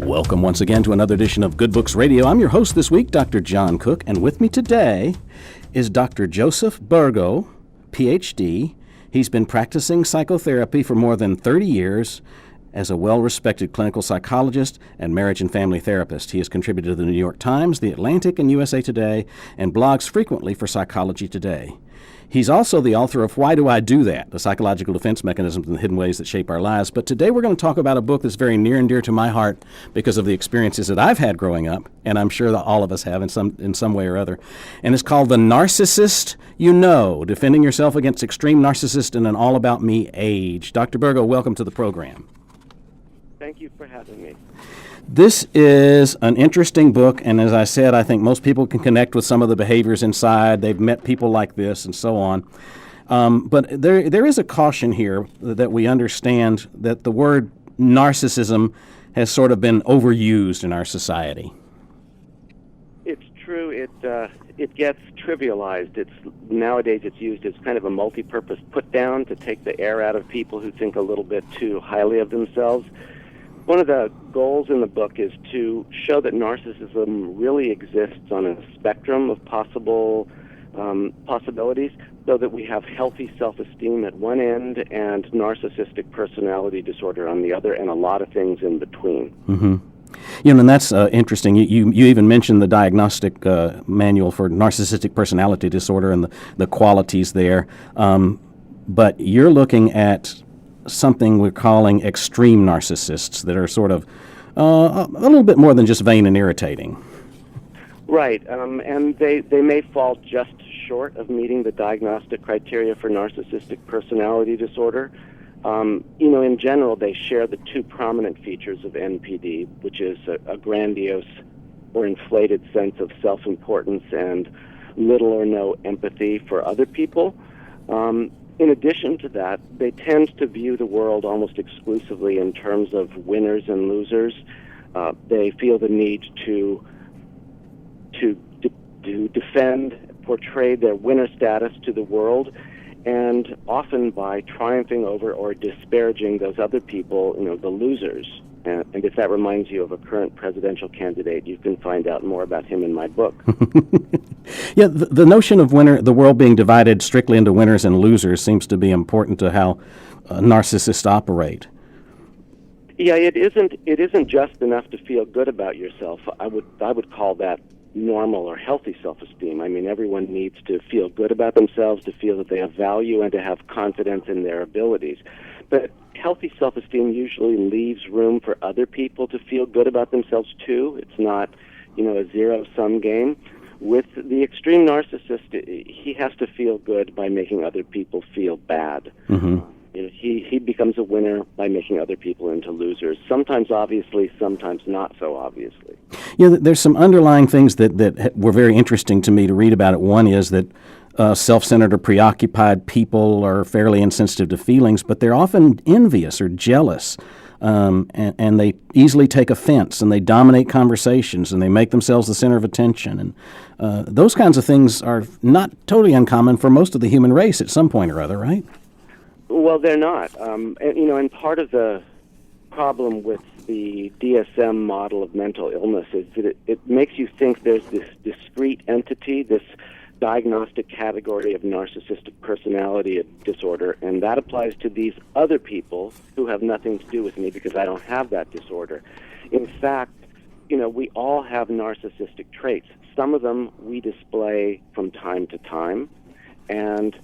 Welcome once again to another edition of Good Books Radio. I'm your host this week, Dr. John Cook, and with me today is Dr. Joseph Burgo, Ph.D. He's been practicing psychotherapy for more than 30 years as a well-respected clinical psychologist and marriage and family therapist. He has contributed to the New York Times, The Atlantic, and USA Today, and blogs frequently for Psychology Today. He's also the author of Why Do I Do That? The Psychological Defense Mechanisms and the Hidden Ways That Shape Our Lives. But today we're going to talk about a book that's very near and dear to my heart because of the experiences that I've had growing up, and I'm sure that all of us have in some way or other. And it's called The Narcissist You Know, Defending Yourself Against Extreme Narcissist in an All-About-Me Age. Dr. Burgo, welcome to the program. Thank you for having me. This is an interesting book, and as I said, I think most people can connect with some of the behaviors inside. They've met people like this and so on. But there is a caution here that we understand that the word narcissism has sort of been overused in our society. It's true. It gets trivialized. Nowadays it's used as kind of a multi-purpose put-down to take the air out of people who think a little bit too highly of themselves. One of the goals in the book is to show that narcissism really exists on a spectrum of possibilities, so that we have healthy self-esteem at one end and narcissistic personality disorder on the other, and a lot of things in between. Mm-hmm. You know, and that's interesting. You even mentioned the diagnostic manual for narcissistic personality disorder and the qualities there, but you're looking at something we're calling extreme narcissists that are sort of a little bit more than just vain and irritating. Right, and they may fall just short of meeting the diagnostic criteria for narcissistic personality disorder. In general, they share the two prominent features of NPD, which is a grandiose or inflated sense of self-importance and little or no empathy for other people. In addition to that, they tend to view the world almost exclusively in terms of winners and losers. They feel the need to defend, portray their winner status to the world, and often by triumphing over or disparaging those other people, the losers. And if that reminds you of a current presidential candidate, you can find out more about him in my book. Yeah, the notion of the world being divided strictly into winners and losers seems to be important to how narcissists operate. Yeah, it isn't just enough to feel good about yourself. I would call that normal or healthy self-esteem. I mean, everyone needs to feel good about themselves, to feel that they have value, and to have confidence in their abilities. But healthy self-esteem usually leaves room for other people to feel good about themselves too. It's not, a zero-sum game. With the extreme narcissist, he has to feel good by making other people feel bad. Mm-hmm. He becomes a winner by making other people into losers, sometimes obviously, sometimes not so obviously. Yeah, there's some underlying things that were very interesting to me to read about it. One is that self-centered or preoccupied people are fairly insensitive to feelings, but they're often envious or jealous, and they easily take offense, and they dominate conversations, and they make themselves the center of attention. And those kinds of things are not totally uncommon for most of the human race at some point or other, right? Well, they're not. And part of the problem with the DSM model of mental illness is that it makes you think there's this discrete entity, this diagnostic category of narcissistic personality disorder, and that applies to these other people who have nothing to do with me because I don't have that disorder. In fact, we all have narcissistic traits. Some of them we display from time to time, and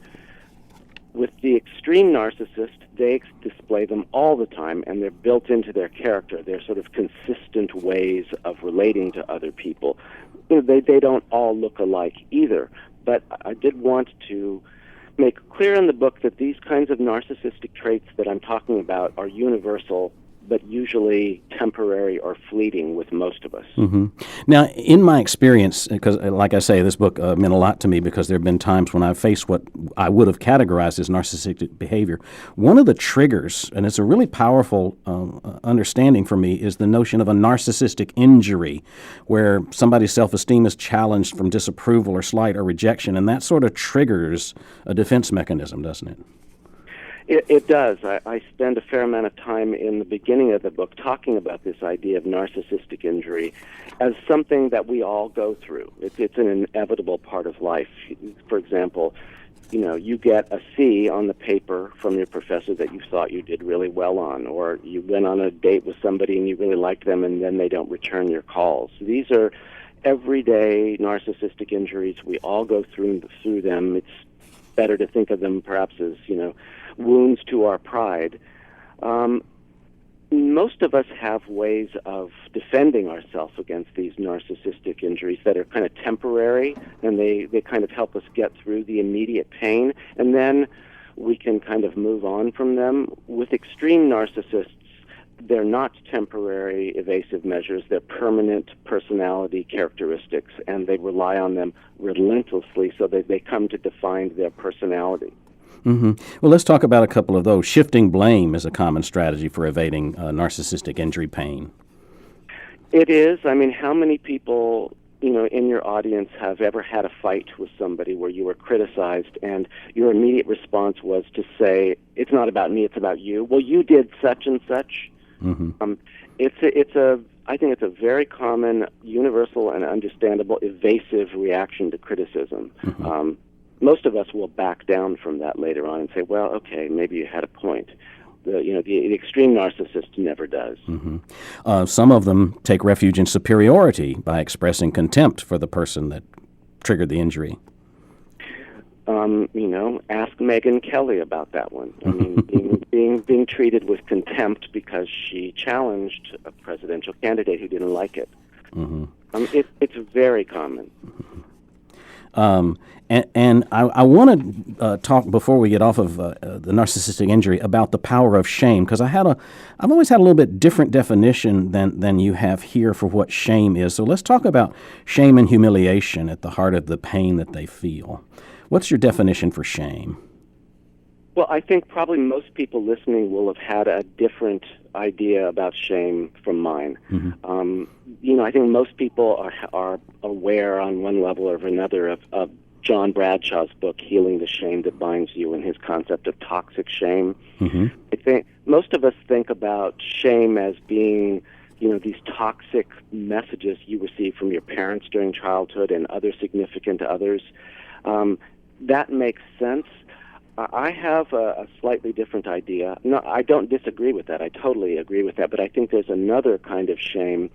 with the extreme narcissist, they display them all the time, and they're built into their character. They're sort of consistent ways of relating to other people. They don't all look alike either, but I did want to make clear in the book that these kinds of narcissistic traits that I'm talking about are universal, but usually temporary or fleeting with most of us. Mm-hmm. Now, in my experience, because like I say, this book meant a lot to me because there have been times when I've faced what I would have categorized as narcissistic behavior. One of the triggers, and it's a really powerful understanding for me, is the notion of a narcissistic injury, where somebody's self-esteem is challenged from disapproval or slight or rejection, and that sort of triggers a defense mechanism, doesn't it? It does. I spend a fair amount of time in the beginning of the book talking about this idea of narcissistic injury as something that we all go through. It's an inevitable part of life. For example, you get a C on the paper from your professor that you thought you did really well on, or you went on a date with somebody and you really liked them and then they don't return your calls. These are everyday narcissistic injuries. We all go through them. It's better to think of them perhaps as, wounds to our pride. Most of us have ways of defending ourselves against these narcissistic injuries that are kind of temporary, and they kind of help us get through the immediate pain, and then we can kind of move on from them. With extreme narcissists, they're not temporary evasive measures. They're permanent personality characteristics, and they rely on them relentlessly so that they come to define their personality. Mm-hmm. Well, let's talk about a couple of those. Shifting blame is a common strategy for evading narcissistic injury pain. It is. I mean, how many people, in your audience have ever had a fight with somebody where you were criticized and your immediate response was to say, it's not about me, it's about you. Well, you did such and such. Mm-hmm. I think it's a very common, universal, and understandable evasive reaction to criticism. Mm-hmm. Most of us will back down from that later on and say, well, okay, maybe you had a point. The extreme narcissist never does. Mm-hmm. Some of them take refuge in superiority by expressing contempt for the person that triggered the injury. Ask Megyn Kelly about that one. I mean, being treated with contempt because she challenged a presidential candidate who didn't like it. Mm-hmm. It's very common. And I want to talk, before we get off of the narcissistic injury, about the power of shame, because I've always had a little bit different definition than you have here for what shame is. So let's talk about shame and humiliation at the heart of the pain that they feel. What's your definition for shame? Well, I think probably most people listening will have had a different idea about shame from mine. Mm-hmm. I think most people are aware on one level or another of John Bradshaw's book, Healing the Shame That Binds You, and his concept of toxic shame. Mm-hmm. I think most of us think about shame as being, these toxic messages you receive from your parents during childhood and other significant others. That makes sense. I have a slightly different idea. No, I don't disagree with that. I totally agree with that. But I think there's another kind of shame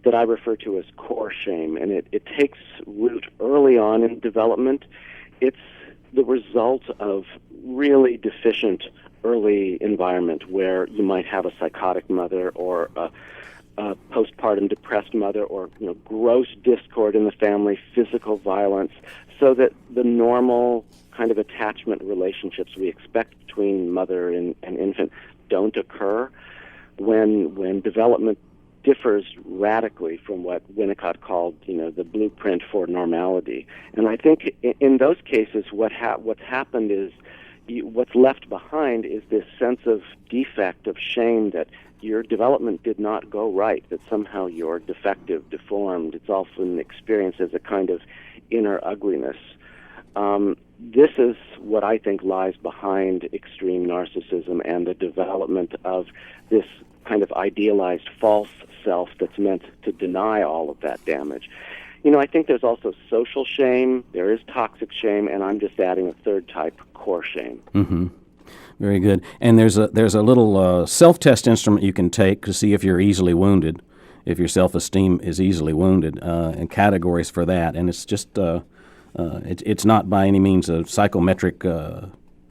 that I refer to as core shame, and it takes root early on in development. It's the result of really deficient early environment where you might have a psychotic mother or a postpartum depressed mother, or gross discord in the family, physical violence, so that the normal kind of attachment relationships we expect between mother and infant don't occur. When development differs radically from what Winnicott called, the blueprint for normality. And I think in those cases, what's happened is what's left behind is this sense of defect, of shame that your development did not go right, that somehow you're defective, deformed. It's often experienced as a kind of inner ugliness. This is what I think lies behind extreme narcissism and the development of this kind of idealized false self that's meant to deny all of that damage. I think there's also social shame, there is toxic shame, and I'm just adding a third type, core shame. Mm-hmm. Very good. And there's a little self-test instrument you can take to see if you're easily wounded, if your self-esteem is easily wounded, and categories for that. And it's just it's not by any means a psychometric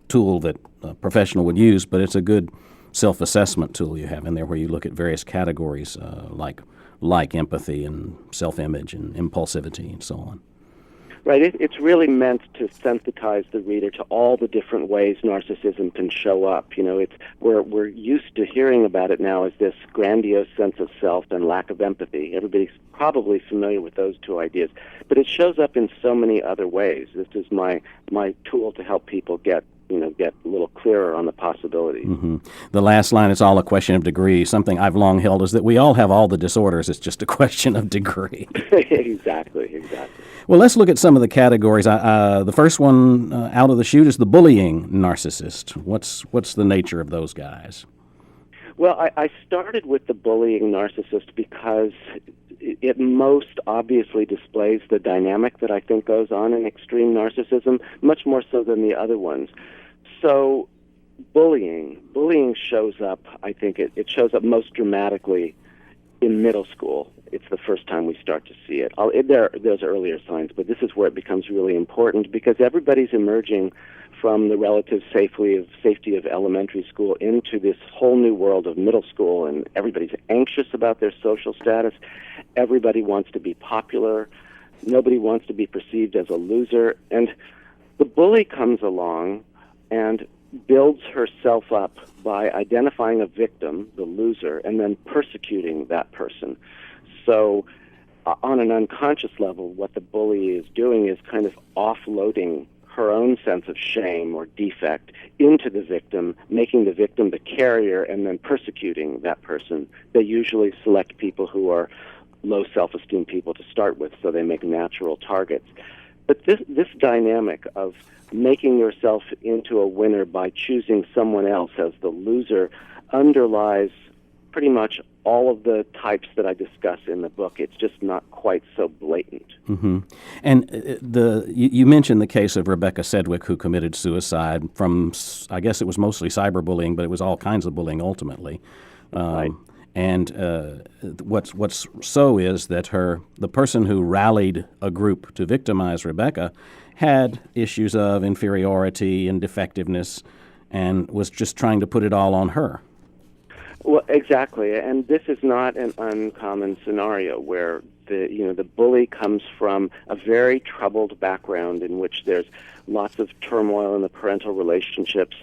tool that a professional would use, but it's a good self-assessment tool you have in there where you look at various categories like empathy and self-image and impulsivity and so on. Right. It's really meant to sensitize the reader to all the different ways narcissism can show up. We're used to hearing about it now as this grandiose sense of self and lack of empathy. Everybody's probably familiar with those two ideas, but it shows up in so many other ways. This is my tool to help people get get a little clearer on the possibilities. The last line, it's all a question of degree. Something I've long held is that we all have all the disorders. It's just a question of degree. Exactly. Well, let's look at some of the categories. The first one out of the chute is the bullying narcissist. What's the nature of those guys? Well, I started with the bullying narcissist because it most obviously displays the dynamic that I think goes on in extreme narcissism, much more so than the other ones. So bullying shows up, I think it shows up most dramatically in middle school. It's the first time we start to see it. There's earlier signs, but this is where it becomes really important because everybody's emerging from the relative safety of elementary school into this whole new world of middle school, and everybody's anxious about their social status. Everybody wants to be popular. Nobody wants to be perceived as a loser. And the bully comes along and builds herself up by identifying a victim, the loser, and then persecuting that person. So on an unconscious level, what the bully is doing is kind of offloading her own sense of shame or defect into the victim, making the victim the carrier, and then persecuting that person. They usually select people who are low self-esteem people to start with, so they make natural targets. But this dynamic of making yourself into a winner by choosing someone else as the loser underlies pretty much all of the types that I discuss in the book. It's just not quite so blatant. And you mentioned the case of Rebecca Sedgwick, who committed suicide from, I guess it was mostly cyberbullying, but it was all kinds of bullying ultimately. Right. And what's so is that the person who rallied a group to victimize Rebecca had issues of inferiority and defectiveness and was just trying to put it all on her. Well, exactly, and this is not an uncommon scenario where the bully comes from a very troubled background in which there's lots of turmoil in the parental relationships,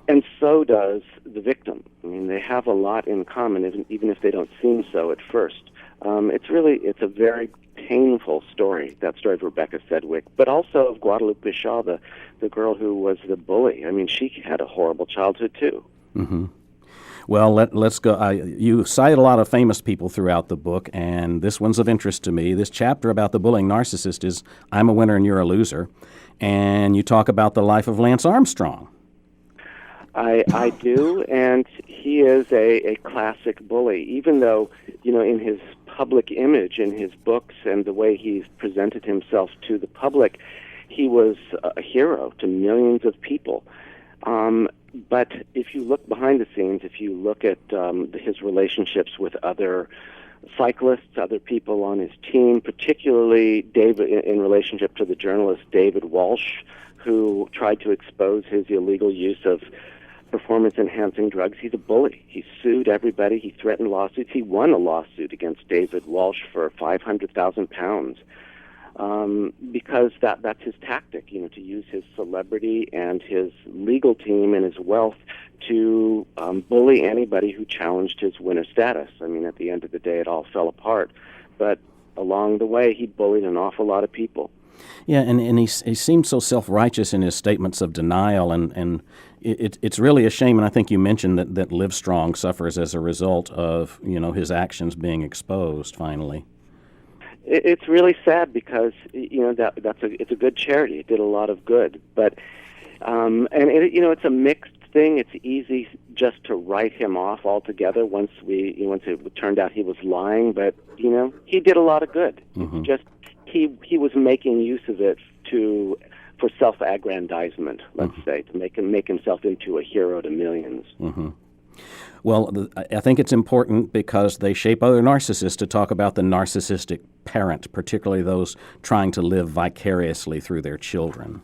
and so does the victim. I mean, they have a lot in common, even if they don't seem so at first. It's a very painful story, that story of Rebecca Sedgwick, but also of Guadalupe Shaw, the girl who was the bully. I mean, she had a horrible childhood too. Well, let's go. You cite a lot of famous people throughout the book, and this one's of interest to me. This chapter about the bullying narcissist is I'm a winner and you're a loser, and you talk about the life of Lance Armstrong. I do, and he is a classic bully, even though, in his public image, in his books, and the way he's presented himself to the public, he was a hero to millions of people. But if you look behind the scenes, if you look at his relationships with other cyclists, other people on his team, particularly David, in relationship to the journalist David Walsh, who tried to expose his illegal use of performance-enhancing drugs, he's a bully. He sued everybody. He threatened lawsuits. He won a lawsuit against David Walsh for £500,000. Because that's his tactic, to use his celebrity and his legal team and his wealth to bully anybody who challenged his winner status. I mean, at the end of the day, it all fell apart. But along the way, he bullied an awful lot of people. Yeah, and he seemed so self-righteous in his statements of denial, and it's really a shame, and I think you mentioned that Livestrong suffers as a result of, his actions being exposed finally. It's really sad because it's a good charity. It did a lot of good, but it's a mixed thing. It's easy just to write him off altogether once it turned out he was lying. But he did a lot of good. It's just he was making use of it for self-aggrandizement. Let's say, to make himself into a hero to millions. Well, I think it's important because they shape other narcissists to talk about the narcissistic parent, particularly those trying to live vicariously through their children.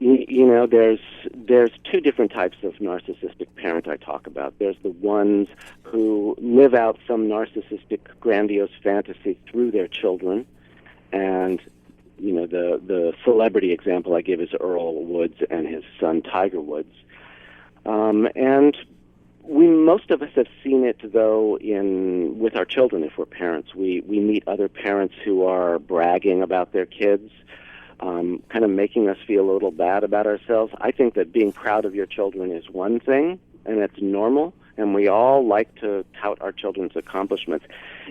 There's two different types of narcissistic parent I talk about. There's the ones who live out some narcissistic grandiose fantasy through their children, and the celebrity example I give is Earl Woods and his son Tiger Woods. And most of us have seen it, though, with our children. If we're parents, we meet other parents who are bragging about their kids. kind of making us feel a little bad about ourselves. I think that being proud of your children is one thing, and it's normal, and we all like to tout our children's accomplishments.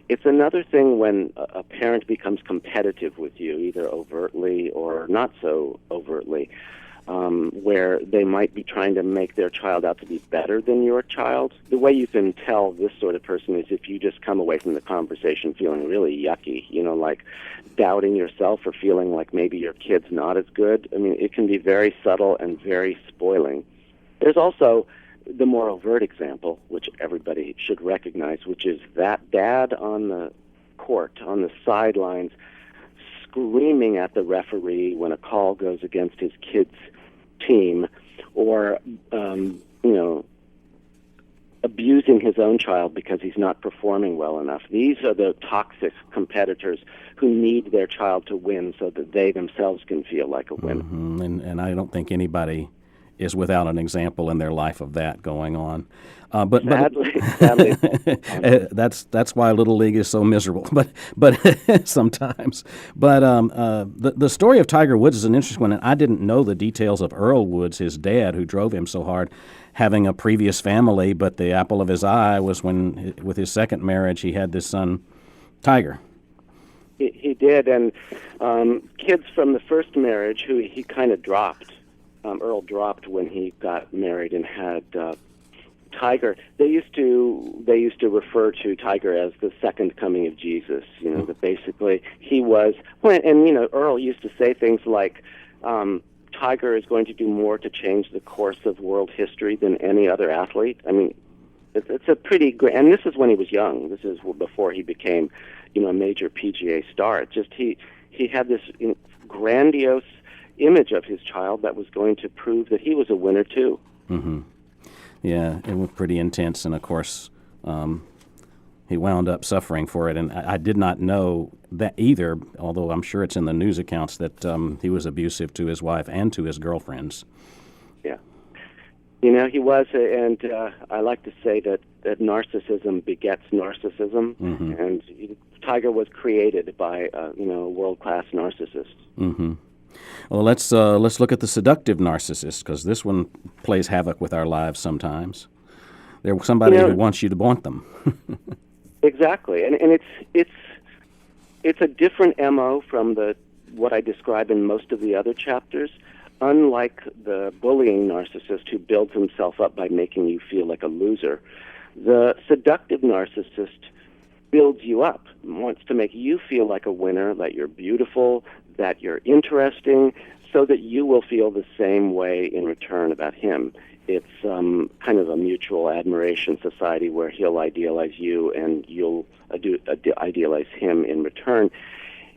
It's another thing when a parent becomes competitive with you, either overtly or not so overtly, where they might be trying to make their child out to be better than your child. The way you can tell this sort of person is if you just come away from the conversation feeling really yucky, like doubting yourself or feeling like maybe your kid's not as good. I mean, it can be very subtle and very spoiling. There's also the more overt example, which everybody should recognize, which is that dad on the court, on the sidelines, screaming at the referee when a call goes against his kid's team, or abusing his own child because he's not performing well enough. These are the toxic competitors who need their child to win so that they themselves can feel like a winner. Mm-hmm. And I don't think anybody is without an example in their life of that going on. Sadly. That's why Little League is so miserable. But sometimes. But the story of Tiger Woods is an interesting one, and I didn't know the details of Earl Woods, his dad, who drove him so hard, having a previous family. But the apple of his eye was when, with his second marriage, he had this son, Tiger. He did, and kids from the first marriage, who he kind of dropped. Earl dropped when he got married and had Tiger. They used to refer to Tiger as the second coming of Jesus. That basically he was. And Earl used to say things like, "Tiger is going to do more to change the course of world history than any other athlete." I mean, it's a pretty great. And this is when he was young. This is before he became, a major PGA star. It just he had this grandiose image of his child that was going to prove that he was a winner too. Mm-hmm. Yeah, it was pretty intense, and of course, he wound up suffering for it. And I did not know that either, although I'm sure it's in the news accounts that he was abusive to his wife and to his girlfriends. Yeah, he was, and I like to say that narcissism begets narcissism, mm-hmm. and Tiger was created by a world-class narcissist. Mm-hmm. Well, let's look at the seductive narcissist, because this one plays havoc with our lives sometimes. They're somebody who wants you to want them. Exactly, and it's a different MO from what I describe in most of the other chapters. Unlike the bullying narcissist who builds himself up by making you feel like a loser, the seductive narcissist builds you up, wants to make you feel like a winner, that you're beautiful, that you're interesting, so that you will feel the same way in return about him. It's kind of a mutual admiration society where he'll idealize you and you'll idealize him in return.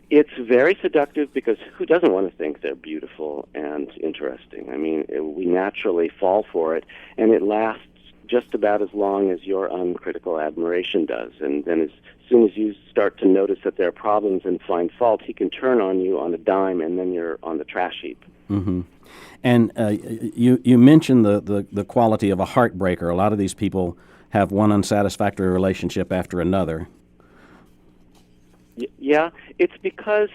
It's very seductive because who doesn't want to think they're beautiful and interesting? I mean, we naturally fall for it, and it lasts just about as long as your uncritical admiration does. And then as soon as you start to notice that there are problems and find fault, he can turn on you on a dime, and then you're on the trash heap. Mm-hmm. And you mentioned the quality of a heartbreaker. A lot of these people have one unsatisfactory relationship after another. Yeah, it's because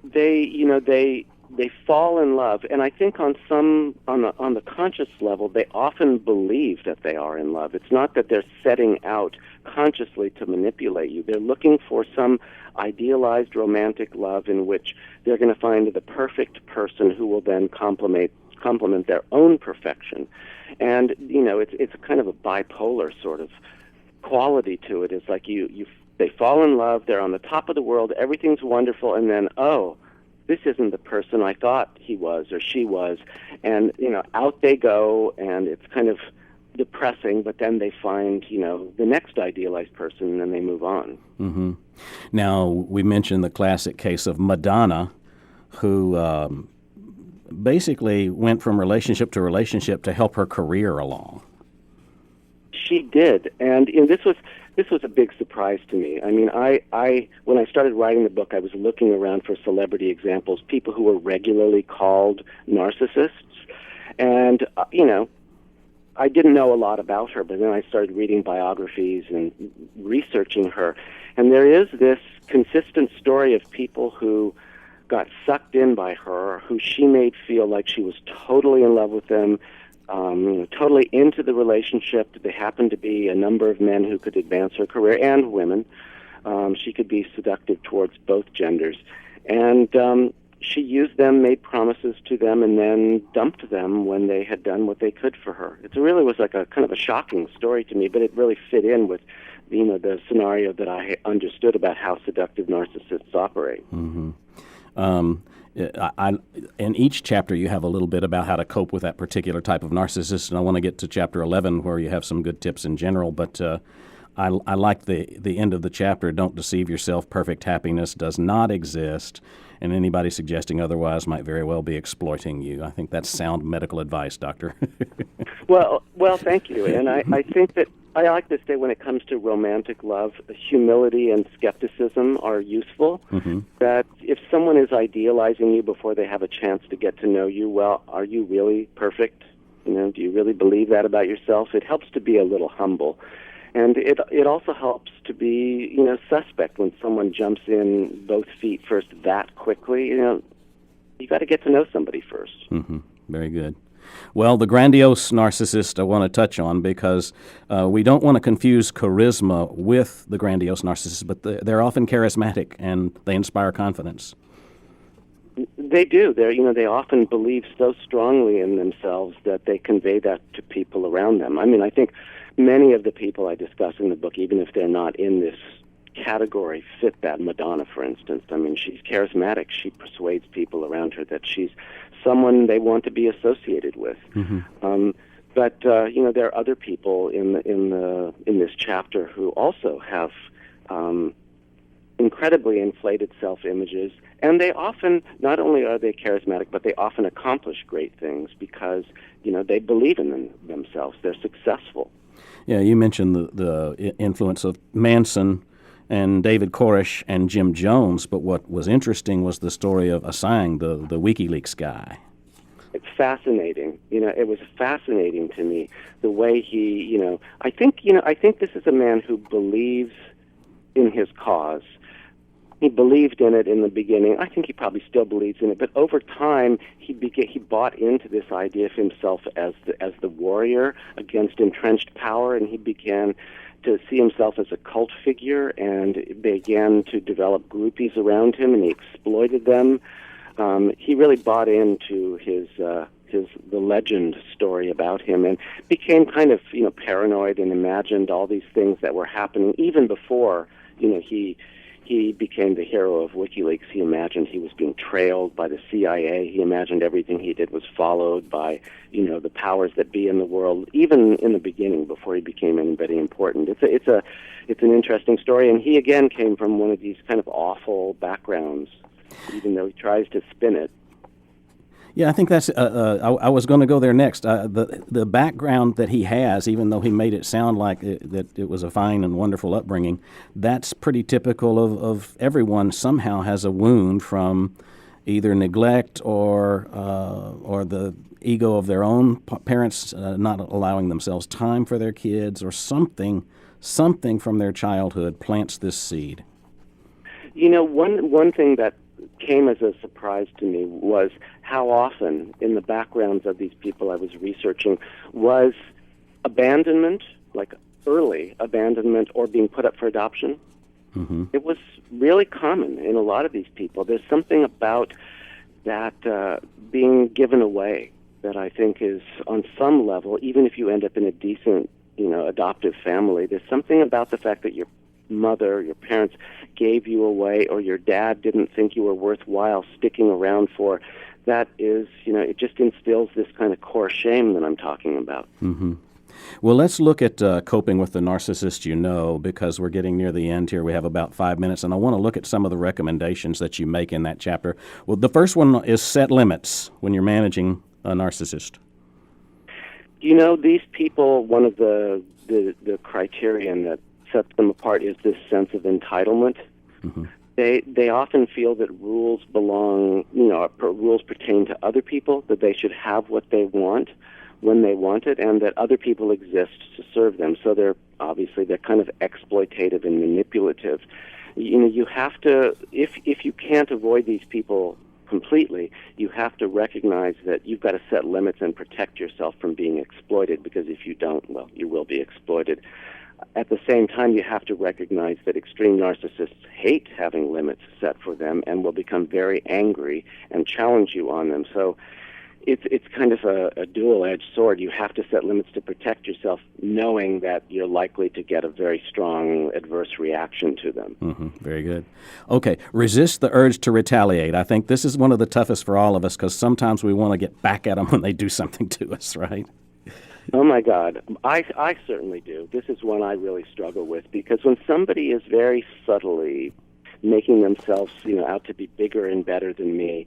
they fall in love, and I think on the conscious level, they often believe that they are in love. It's not that they're setting out consciously to manipulate you. They're looking for some idealized romantic love in which they're going to find the perfect person who will then complement their own perfection. And it's kind of a bipolar sort of quality to it. It's like they fall in love, they're on the top of the world, everything's wonderful, and then this isn't the person I thought he was or she was, and out they go, and it's kind of depressing. But then they find the next idealized person, and then they move on. Mm-hmm. Now we mentioned the classic case of Madonna, who basically went from relationship to relationship to help her career along. She did, and this was a big surprise to me. I mean, I when I started writing the book, I was looking around for celebrity examples, people who were regularly called narcissists, and I didn't know a lot about her, but then I started reading biographies and researching her, and there is this consistent story of people who got sucked in by her, who she made feel like she was totally in love with them, totally into the relationship. There happened to be a number of men who could advance her career, and women. She could be seductive towards both genders. And she used them, made promises to them, and then dumped them when they had done what they could for her. It really was like a kind of a shocking story to me, but it really fit in with the scenario that I understood about how seductive narcissists operate. Mm-hmm. In each chapter, you have a little bit about how to cope with that particular type of narcissist, and I want to get to chapter 11 where you have some good tips in general, but I like the end of the chapter. Don't deceive yourself. Perfect happiness does not exist, and anybody suggesting otherwise might very well be exploiting you. I think that's sound medical advice, Doctor. Well, thank you. And I think that I like to say when it comes to romantic love, humility and skepticism are useful. Mm-hmm. That if someone is idealizing you before they have a chance to get to know you, well, are you really perfect? Do you really believe that about yourself? It helps to be a little humble. And it also helps to be, suspect when someone jumps in both feet first that quickly. You got to get to know somebody first. Mm-hmm. Very good. Well, the grandiose narcissist I want to touch on because we don't want to confuse charisma with the grandiose narcissist, but they're often charismatic and they inspire confidence. They do. They often believe so strongly in themselves that they convey that to people around them. I mean, I think many of the people I discuss in the book, even if they're not in this category, fit that. Madonna, for instance. I mean, she's charismatic. She persuades people around her that she's someone they want to be associated with. Mm-hmm. But there are other people in this chapter who also have incredibly inflated self-images, and they often, not only are they charismatic, but they often accomplish great things because they believe in themselves. They're successful. Yeah, you mentioned the influence of Manson and David Koresh and Jim Jones, but what was interesting was the story of Assange, the WikiLeaks guy. It's fascinating. It was fascinating to me the way he, I think this is a man who believes in his cause. He believed in it in the beginning. I think he probably still believes in it, but over time he bought into this idea of himself as the warrior against entrenched power, and he began to see himself as a cult figure and began to develop groupies around him, and he exploited them. He really bought into the legend story about him and became kind of paranoid and imagined all these things that were happening even before he became the hero of WikiLeaks. He imagined he was being trailed by the CIA. He imagined everything he did was followed by, the powers that be in the world, even in the beginning, before he became anybody important. It's an interesting story, and he again came from one of these kind of awful backgrounds, even though he tries to spin it. Yeah, I think that's. I was going to go there next. The background that he has, even though he made it sound like that it was a fine and wonderful upbringing, that's pretty typical of everyone. Somehow has a wound from either neglect or the ego of their own parents not allowing themselves time for their kids, or something from their childhood plants this seed. One thing that came as a surprise to me was how often in the backgrounds of these people I was researching was abandonment, like early abandonment or being put up for adoption. Mm-hmm. It was really common in a lot of these people. There's something about that being given away that I think is on some level, even if you end up in a decent, adoptive family, there's something about the fact that your mother, your parents gave you away, or your dad didn't think you were worthwhile sticking around for, that is, it just instills this kind of core shame that I'm talking about. Mm-hmm. Well, let's look at coping with the Narcissist You Know, because we're getting near the end here. We have about 5 minutes, and I want to look at some of the recommendations that you make in that chapter. Well, the first one is set limits when you're managing a narcissist. These people, one of the criterion that sets them apart is this sense of entitlement. Mm-hmm. They often feel that rules rules pertain to other people, that they should have what they want when they want it, and that other people exist to serve them. So they're kind of exploitative and manipulative. You have to, if you can't avoid these people completely, you have to recognize that you've got to set limits and protect yourself from being exploited, because if you don't, well, you will be exploited. At the same time, you have to recognize that extreme narcissists hate having limits set for them and will become very angry and challenge you on them. So it's kind of a dual-edged sword. You have to set limits to protect yourself, knowing that you're likely to get a very strong adverse reaction to them. Mm-hmm. Very good. Okay, resist the urge to retaliate. I think this is one of the toughest for all of us, because sometimes we want to get back at them when they do something to us, right? Oh, my God. I certainly do. This is one I really struggle with, because when somebody is very subtly making themselves, out to be bigger and better than me,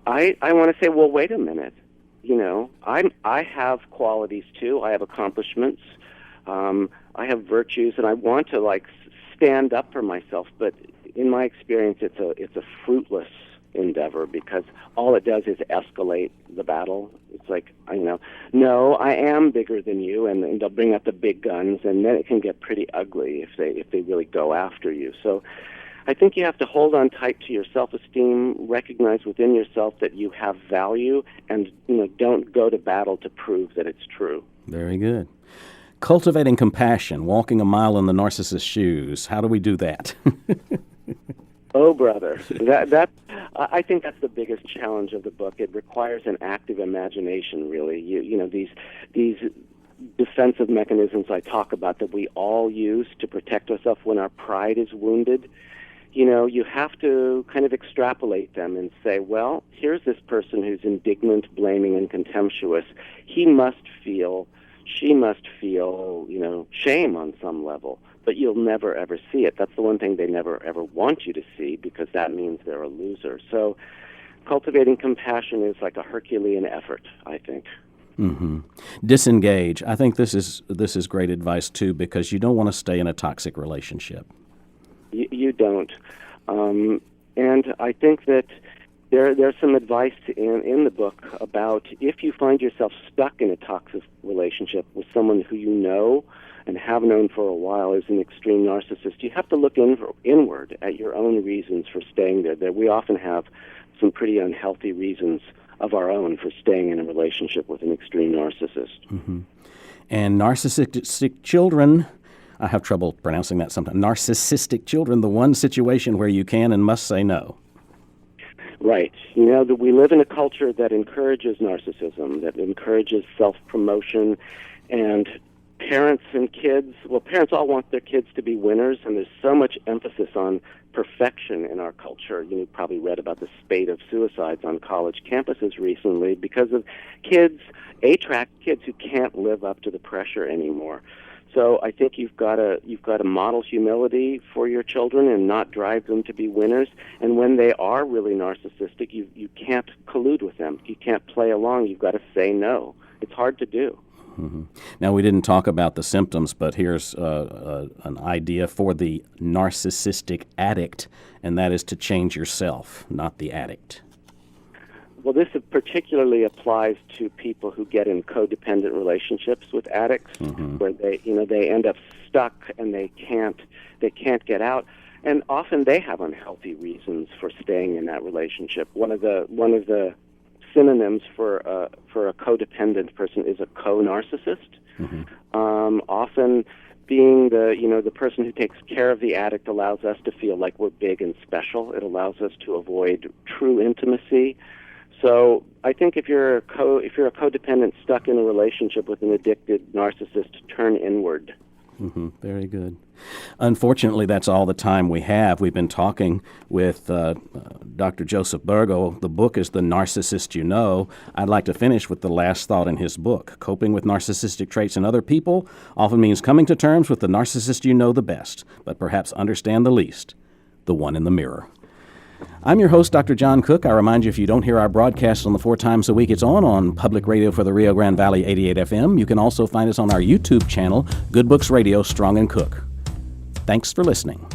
I want to say, well, wait a minute. I have qualities too. I have accomplishments. I have virtues, and I want to stand up for myself. But in my experience, it's a fruitless endeavor, because all it does is escalate the battle. It's like, no, I am bigger than you, and they'll bring up the big guns, and then it can get pretty ugly if they really go after you. So I think you have to hold on tight to your self-esteem, recognize within yourself that you have value, and don't go to battle to prove that it's true. Very good. Cultivating compassion, walking a mile in the narcissist's shoes. How do we do that? Oh, brother, I think that's the biggest challenge of the book. It requires an active imagination, really. These defensive mechanisms I talk about that we all use to protect ourselves when our pride is wounded. You have to kind of extrapolate them and say, well, here's this person who's indignant, blaming, and contemptuous. She must feel, shame on some level. But you'll never, ever see it. That's the one thing they never, ever want you to see, because that means they're a loser. So cultivating compassion is like a Herculean effort, I think. Mm-hmm. Disengage. I think this is great advice, too, because you don't want to stay in a toxic relationship. You don't. And I think that there's some advice in the book about if you find yourself stuck in a toxic relationship with someone who you know and have known for a while is an extreme narcissist, you have to look inward at your own reasons for staying there. We often have some pretty unhealthy reasons of our own for staying in a relationship with an extreme narcissist. Mm-hmm. And narcissistic children, I have trouble pronouncing that sometimes. Narcissistic children, the one situation where you can and must say no. Right. That we live in a culture that encourages narcissism, that encourages self-promotion, and parents and kids, parents all want their kids to be winners, and there's so much emphasis on perfection in our culture. You probably read about the spate of suicides on college campuses recently because of kids who can't live up to the pressure anymore. So I think you've got to model humility for your children and not drive them to be winners. And when they are really narcissistic, you can't collude with them. You can't play along. You've got to say no. It's hard to do. Mm-hmm. Now, we didn't talk about the symptoms, but here's an idea for the narcissistic addict, and that is to change yourself, not the addict. Well, this particularly applies to people who get in codependent relationships with addicts, mm-hmm. where they end up stuck and they can't get out, and often they have unhealthy reasons for staying in that relationship. One of the synonyms for a codependent person is a co-narcissist. Mm-hmm. Often being the person who takes care of the addict allows us to feel like we're big and special. It allows us to avoid true intimacy. So I think if you're a codependent stuck in a relationship with an addicted narcissist, turn inward. Mm-hmm. Very good. Unfortunately, that's all the time we have. We've been talking with Dr. Joseph Burgo. The book is The Narcissist You Know. I'd like to finish with the last thought in his book. Coping with narcissistic traits in other people often means coming to terms with the narcissist you know the best, but perhaps understand the least, the one in the mirror. I'm your host, Dr. John Cook. I remind you, if you don't hear our broadcast on the 4 times a week, it's on public radio for the Rio Grande Valley 88 FM. You can also find us on our YouTube channel, Good Books Radio, Strong and Cook. Thanks for listening.